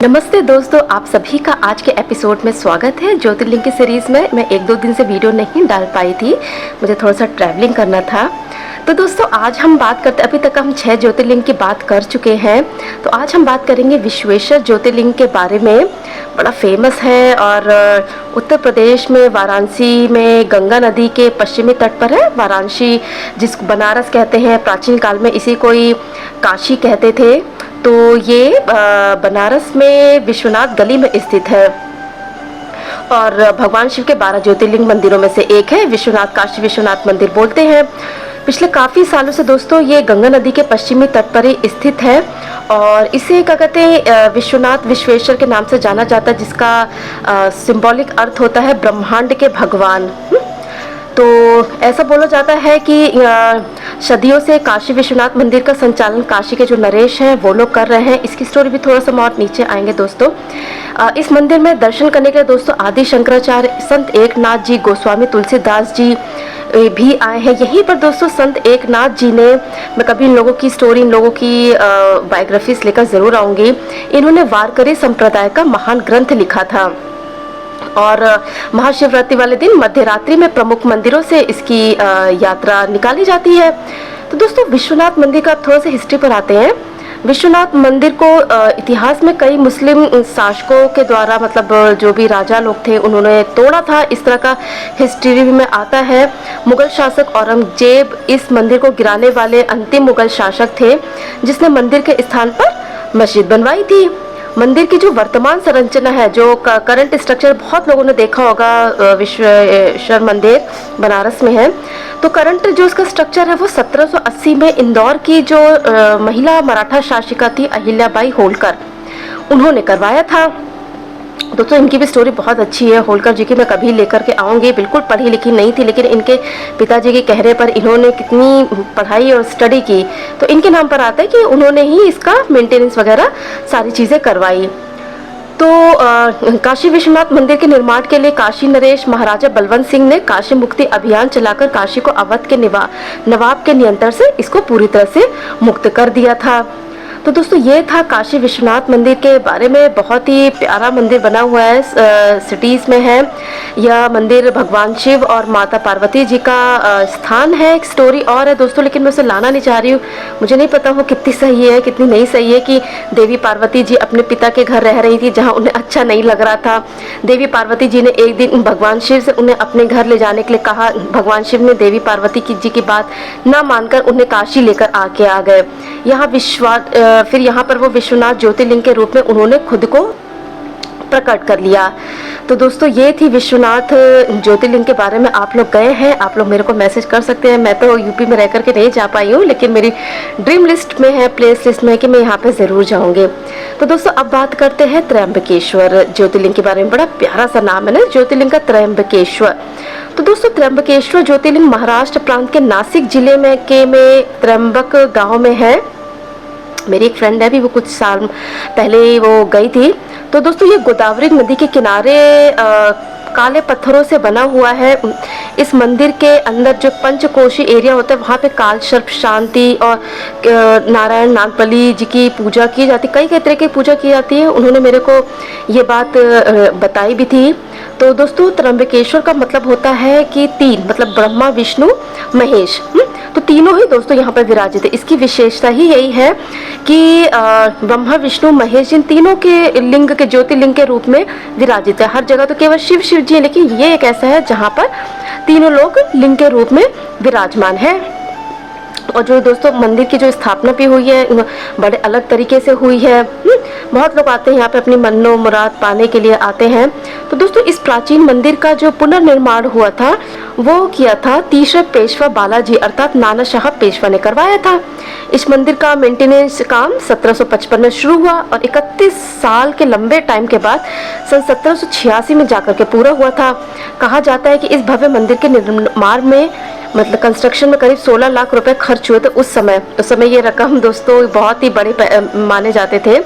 नमस्ते दोस्तों, आप सभी का आज के एपिसोड में स्वागत है। ज्योतिर्लिंग की सीरीज़ में मैं 1-2 दिन से वीडियो नहीं डाल पाई थी, मुझे थोड़ा सा ट्रैवलिंग करना था। तो दोस्तों आज हम बात करते, अभी तक हम 6 ज्योतिर्लिंग की बात कर चुके हैं। तो आज हम बात करेंगे विश्वेश्वर ज्योतिर्लिंग के बारे में। बड़ा फेमस है और उत्तर प्रदेश में वाराणसी में गंगा नदी के पश्चिमी तट पर है। वाराणसी जिसको बनारस कहते हैं, प्राचीन काल में इसी को ही काशी कहते थे। तो ये बनारस में विश्वनाथ गली में स्थित है और भगवान शिव के 12 ज्योतिर्लिंग मंदिरों में से एक है। विश्वनाथ, काशी विश्वनाथ मंदिर बोलते हैं। पिछले काफ़ी सालों से दोस्तों ये गंगा नदी के पश्चिमी तट पर ही स्थित है और इसे क्या कहते हैं, विश्वनाथ विश्वेश्वर के नाम से जाना जाता है, जिसका सिंबॉलिक अर्थ होता है ब्रह्मांड के भगवान। तो ऐसा बोला जाता है कि सदियों से काशी विश्वनाथ मंदिर का संचालन काशी के जो नरेश हैं वो लोग कर रहे हैं। इसकी स्टोरी भी थोड़ा सा और नीचे आएंगे दोस्तों। इस मंदिर में दर्शन करने के लिए दोस्तों आदि शंकराचार्य, संत एकनाथ जी, गोस्वामी तुलसीदास जी भी आए हैं यहीं पर। दोस्तों संत एकनाथ जी ने, मैं कभी इन लोगों की स्टोरी, इन लोगों की बायोग्राफीज लेकर ज़रूर आऊँगी। इन्होंने वारकरी संप्रदाय का महान ग्रंथ लिखा था और महाशिवरात्रि वाले दिन मध्यरात्रि में प्रमुख मंदिरों से इसकी यात्रा निकाली जाती है। तो दोस्तों विश्वनाथ मंदिर का थोड़ा सा हिस्ट्री पर आते हैं। विश्वनाथ मंदिर को इतिहास में कई मुस्लिम शासकों के द्वारा, मतलब जो भी राजा लोग थे, उन्होंने तोड़ा था, इस तरह का हिस्ट्री में आता है। मुगल शासक औरंगजेब इस मंदिर को गिराने वाले अंतिम मुगल शासक थे, जिसने मंदिर के स्थान पर मस्जिद बनवाई थी। मंदिर की जो वर्तमान संरचना है, जो करंट स्ट्रक्चर बहुत लोगों ने देखा होगा, विश्वेश्वर मंदिर बनारस में है। तो करंट जो इसका स्ट्रक्चर है वो 1780 में इंदौर की जो महिला मराठा शासिका थी अहिल्याबाई होलकर, उन्होंने करवाया था। दोस्तों इनकी भी स्टोरी बहुत अच्छी है। होलकर जी की मैं कभी लेकर के आऊँगी। बिल्कुल पढ़ी लिखी नहीं थी, लेकिन इनके पिताजी के कहने पर इन्होंने कितनी पढ़ाई और स्टडी की, तो इनके नाम पर आता है कि उन्होंने ही इसका मेंटेनेंस वगैरह सारी चीज़ें करवाई। तो काशी विश्वनाथ मंदिर के निर्माण के लिए काशी नरेश महाराजा बलवंत सिंह ने काशी मुक्ति अभियान चलाकर काशी को अवध के नवाब के नियंत्रण से इसको पूरी तरह से मुक्त कर दिया था। तो दोस्तों ये था काशी विश्वनाथ मंदिर के बारे में। बहुत ही प्यारा मंदिर बना हुआ है, सिटीज़ में है। यह मंदिर भगवान शिव और माता पार्वती जी का स्थान है। एक स्टोरी और है दोस्तों, लेकिन मैं उसे लाना नहीं चाह रही हूँ। मुझे नहीं पता वो कितनी सही है कितनी नहीं सही है, कि देवी पार्वती जी अपने पिता के घर रह रही थी जहाँ उन्हें अच्छा नहीं लग रहा था। देवी पार्वती जी ने एक दिन भगवान शिव से उन्हें अपने घर ले जाने के लिए कहा। भगवान शिव ने देवी पार्वती जी की बात ना मानकर उन्हें काशी लेकर आ गए। यहाँ फिर यहाँ पर वो विश्वनाथ ज्योतिर्लिंग के रूप में उन्होंने खुद को प्रकट कर लिया। तो दोस्तों ये थी विश्वनाथ ज्योतिर्लिंग के बारे में। आप लोग गए हैं, आप लोग मेरे को मैसेज कर सकते हैं। मैं तो यूपी में रह करके नहीं जा पाई हूँ, लेकिन मेरी ड्रीम लिस्ट में है, प्लेस लिस्ट में है कि मैं यहाँ पे ज़रूर जाऊँगी। तो दोस्तों अब बात करते हैं त्र्यंबकेश्वर ज्योतिर्लिंग के बारे में। बड़ा प्यारा सा नाम है ना ज्योतिर्लिंग का, त्र्यंबकेश्वर। तो दोस्तों त्र्यंबकेश्वर ज्योतिर्लिंग महाराष्ट्र प्रांत के नासिक जिले में त्र्यंबक गाँव में है। मेरी एक फ्रेंड है भी, वो कुछ साल पहले वो गई थी। तो दोस्तों ये गोदावरी नदी के किनारे काले पत्थरों से बना हुआ है। इस मंदिर के अंदर जो पंचकोशी एरिया होता है, वहाँ पे काल सर्प शांति और नारायण नागबली जी की पूजा की जाती है। कई तरह की पूजा की जाती है। उन्होंने मेरे को ये बात बताई भी थी। तो दोस्तों त्र्यंबकेश्वर का मतलब होता है कि तीन, मतलब ब्रह्मा विष्णु महेश, तो तीनों ही दोस्तों यहाँ पर विराजित है। इसकी विशेषता ही यही है कि ब्रह्मा विष्णु महेश इन तीनों के लिंग के ज्योतिर्लिंग के रूप में विराजित है। हर जगह तो केवल शिव जी है, लेकिन ये एक ऐसा है जहाँ पर तीनों लोग लिंग के रूप में विराजमान है। और जो दोस्तों मंदिर की जो स्थापना भी हुई है बड़े अलग तरीके से हुई है। बहुत लोग आते हैं यहाँ पे अपनी मन्नो मुराद पाने के लिए आते हैं। तो दोस्तों इस प्राचीन मंदिर का जो पुनर्निर्माण हुआ था वो किया था तीसरे पेशवा बालाजी अर्थात नाना शाह पेशवा ने करवाया था। इस मंदिर का मेंटेनेंस काम 1755 में शुरू हुआ और 31 साल के लंबे टाइम के बाद सन 1786 में जाकर के पूरा हुआ था। कहा जाता है कि इस भव्य मंदिर के निर्माण में, मतलब कंस्ट्रक्शन में करीब 16 लाख रुपए खर्च हुए थे उस समय ये रकम दोस्तों बहुत ही बड़े माने जाते थे।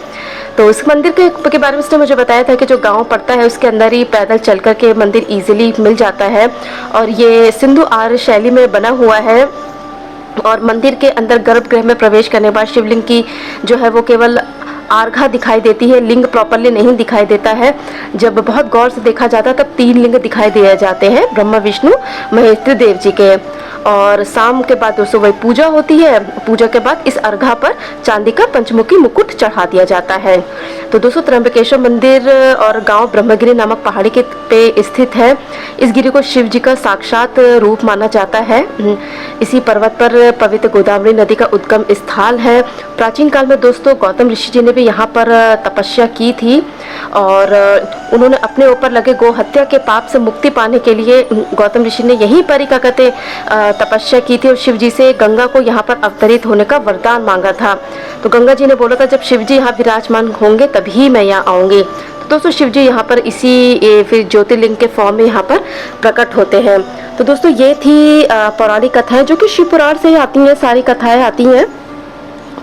तो इस मंदिर के बारे में उसने मुझे बताया था कि जो गांव पड़ता है उसके अंदर ही पैदल चल कर के मंदिर इजीली मिल जाता है और ये सिंधु आर्य शैली में बना हुआ है। और मंदिर के अंदर गर्भगृह में प्रवेश करने के बाद शिवलिंग की जो है वो केवल अर्घा दिखाई देती है, लिंग प्रॉपरली नहीं दिखाई देता है। जब बहुत गौर से देखा जाता है तब 3 लिंग दिखाई दिए जाते हैं, ब्रह्मा विष्णु महेश त्रिदेव जी के। और शाम के बाद दोस्तों वही पूजा होती है। पूजा के बाद इस अर्घा पर चांदी का पंचमुखी मुकुट चढ़ा दिया जाता है। तो दोस्तों त्र्यंबकेश्वर मंदिर और गांव ब्रह्मगिरी नामक पहाड़ी के पे स्थित है। इस गिरी को शिव जी का साक्षात रूप माना जाता है। इसी पर्वत पर पवित्र गोदावरी नदी का उद्गम स्थल है। प्राचीन काल में दोस्तों गौतम ऋषि जी ने भी यहाँ पर तपस्या की थी और उन्होंने अपने ऊपर लगे गौ हत्या के पाप से मुक्ति पाने के लिए गौतम ऋषि ने यहीं पर ही क्या कहते तपस्या की थी और शिव जी से गंगा को यहाँ पर अवतरित होने का वरदान मांगा था। तो गंगा जी ने बोला था जब शिव जी यहाँ विराजमान होंगे तभी मैं यहाँ आऊँगी। तो दोस्तों शिव जी यहाँ पर इसी फिर ज्योतिर्लिंग के फॉर्म में यहाँ पर प्रकट होते हैं। तो दोस्तों ये थी पौराणिक कथाएं जो कि शिव पुराण से ही आती हैं, सारी कथाएं आती हैं।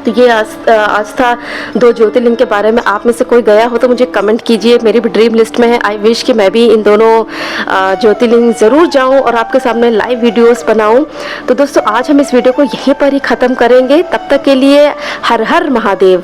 तो ये आज था 2 ज्योतिर्लिंग के बारे में। आप में से कोई गया हो तो मुझे कमेंट कीजिए, मेरी भी ड्रीम लिस्ट में है। आई विश कि मैं भी इन दोनों ज्योतिर्लिंग ज़रूर जाऊं और आपके सामने लाइव वीडियोस बनाऊं। तो दोस्तों आज हम इस वीडियो को यहीं पर ही ख़त्म करेंगे। तब तक के लिए हर हर महादेव।